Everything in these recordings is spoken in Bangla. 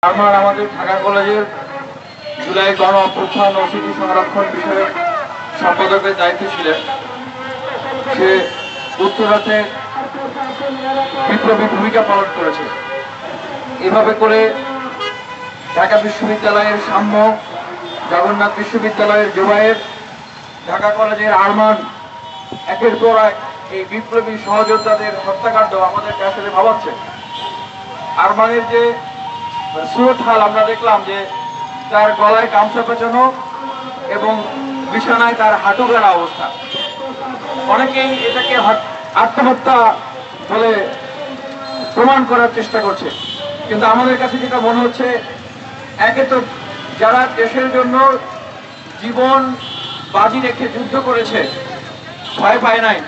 আমার আমাদের ঢাকা কলেজের জুলাই গণ অভ্যুত্থান ও স্মৃতি সংরক্ষণ বিষয়ক সম্পাদকের দায়িত্বে ছিলেন। সে উত্তরাতে বিপ্লবী ভূমিকা পালন করেছে। এভাবে করে ঢাকা বিশ্ববিদ্যালয়ের সাম্য, জগন্নাথ বিশ্ববিদ্যালয়ের জুবায়ের, ঢাকা কলেজের আরমান, একের পর এক এই বিপ্লবী সহযোদ্ধাদের হত্যাকাণ্ড আমাদেরকে আসলে ভাবাচ্ছে। আরমানের যে সুরত হাল আমরা দেখলাম যে তার গলায় গামছা পেঁচানো এবং বিছানায় তার হাঁটু গাড়া অবস্থা। অনেকেই এটাকে আত্মহত্যা বলে প্রমাণ করার চেষ্টা করছে, কিন্তু আমাদের কাছে যেটা মনে হচ্ছে, একে তো যারা দেশের জন্য জীবন বাজি রেখে যুদ্ধ করেছে, ভয় পায় নাই,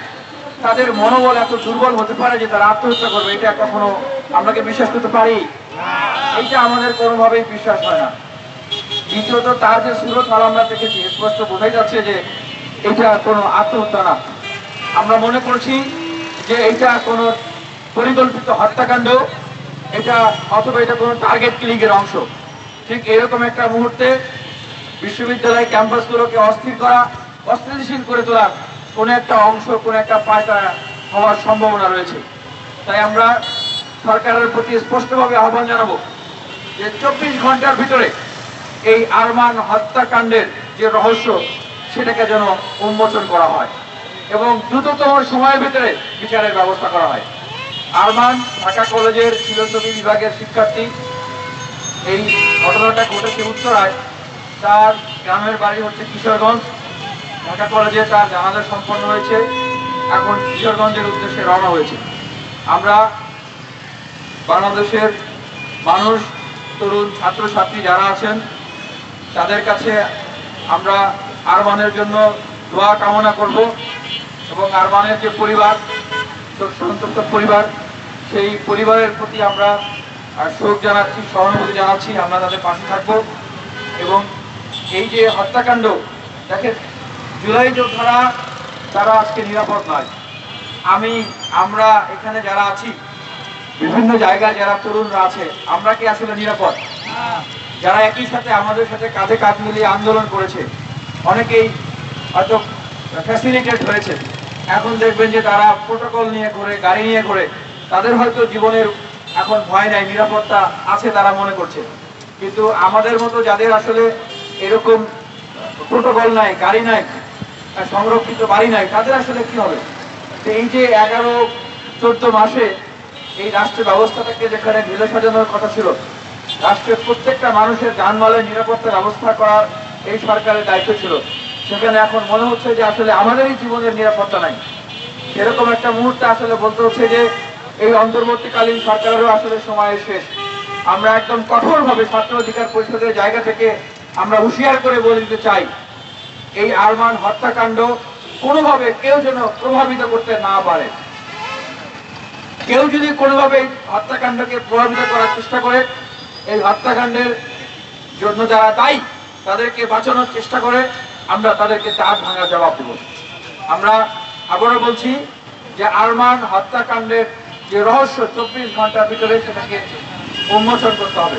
তাদের মনোবল এত দুর্বল হতে পারে যে তারা আত্মহত্যা করবে, এটা কখনো আমরা কি বিশ্বাস করতে পারি? এইটা আমাদের কোনোভাবেই বিশ্বাস হয় না। দ্বিতীয়ত, তার যে সুরত হাল আমরা দেখেছি, স্পষ্ট বোঝাই যাচ্ছে যে এটা কোনো আত্মহত্যা না। আমরা মনে করছি যে এটা কোনো পরিকল্পিত হত্যাকাণ্ড, এটা অথবা এটা কোনো টার্গেট কিলিং এর অংশ। ঠিক এরকম একটা মুহূর্তে বিশ্ববিদ্যালয় ক্যাম্পাসগুলোকে অস্থির করা, অস্থিতিশীল করে তোলার কোনো একটা অংশ, কোনো একটা পায়তারা হওয়ার সম্ভাবনা রয়েছে। তাই আমরা সরকারের প্রতি স্পষ্টভাবে আহ্বান জানাবো যে 24 ঘন্টার ভিতরে এই আরমান হত্যাকাণ্ডের যে রহস্য, সেটাকে যেন উন্মোচন করা হয় এবং দ্রুততম সময়ের ভিতরে বিচারের ব্যবস্থা করা হয়। আরমান ঢাকা কলেজের ফিলোসফি বিভাগের শিক্ষার্থী। এই ঘটনাটা ঘটেছে উত্তরায়, তার গ্রামের বাড়ি হচ্ছে কিশোরগঞ্জ। ঢাকা কলেজে তার জানাজা সম্পন্ন হয়েছে, এখন কিশোরগঞ্জের উদ্দেশ্যে রওনা হয়েছে। আমরা বাংলাদেশের মানুষ, তরুণ ছাত্রছাত্রী যারা আছেন, তাদের কাছে আমরা আরমানের জন্য দোয়া কামনা করব এবং আরমানের যে পরিবার, সন্তপ্ত পরিবার, সেই পরিবারের প্রতি আমরা শোক জানাচ্ছি, সহানুভূতি জানাচ্ছি। আমরা তাদের পাশে থাকবো। এবং এই যে হত্যাকাণ্ড, দেখেন, জুলাই যোদ্ধারা তারা আজকে নিরাপদ নয়। আমরা এখানে যারা আছি, বিভিন্ন জায়গায় যারা তরুণরা আছে, আমরা কি আসলে নিরাপদ? যারা একই সাথে আমাদের সাথে কাঁধে কাঁধ মিলিয়ে আন্দোলন করেছে, অনেকেই হয়তো ফ্যাসিলিটেট হয়েছে। এখন দেখবেন যে তারা প্রোটোকল নিয়ে ঘুরে, গাড়ি নিয়ে ঘুরে, তাদের হয়তো জীবনের এখন ভয় নাই, নিরাপত্তা আছে তারা মনে করছে। কিন্তু আমাদের মতো যাদের আসলে এরকম প্রোটোকল নাই, গাড়ি নাই, সংরক্ষিত বাড়ি নাই, তাদের আসলে কি হবে? এই যে 11-14 মাসে এই রাষ্ট্র ব্যবস্থাটাকে যেখানে ঢেলে সাজানোর কথা ছিল, রাষ্ট্রের প্রত্যেকটা মানুষের জানমালের নিরাপত্তা ব্যবস্থা করার এই সরকারের দায়িত্ব ছিল, সেখানে এখন মনে হচ্ছে যে আসলে আমাদেরই জীবনের নিরাপত্তা নাই। এরকম একটা মুহূর্তে আসলে বলতে হচ্ছে যে এই অন্তর্বর্তীকালীন সরকারেরও আসলে সময় শেষ। আমরা একদম কঠোরভাবে ছাত্র অধিকার পরিষদের জায়গা থেকে আমরা হুঁশিয়ার করে বলে দিতে চাই, এই আরমান হত্যাকাণ্ড কোনোভাবে কেউ যেন প্রভাবিত করতে না পারে। কেউ যদি কোনোভাবে হত্যাকাণ্ডকে প্রভাবিত করার চেষ্টা করে, এই হত্যাকাণ্ডের জন্য যারা দায়ী তাদেরকে বাঁচানোর চেষ্টা করে, আমরা তাদেরকে দাঁত ভাঙার জবাব দেব। আমরা আবারও বলছি যে আরমান হত্যাকাণ্ডের যে রহস্য 24 ঘন্টার ভিতরে সেটাকে উন্মোচন করতে হবে।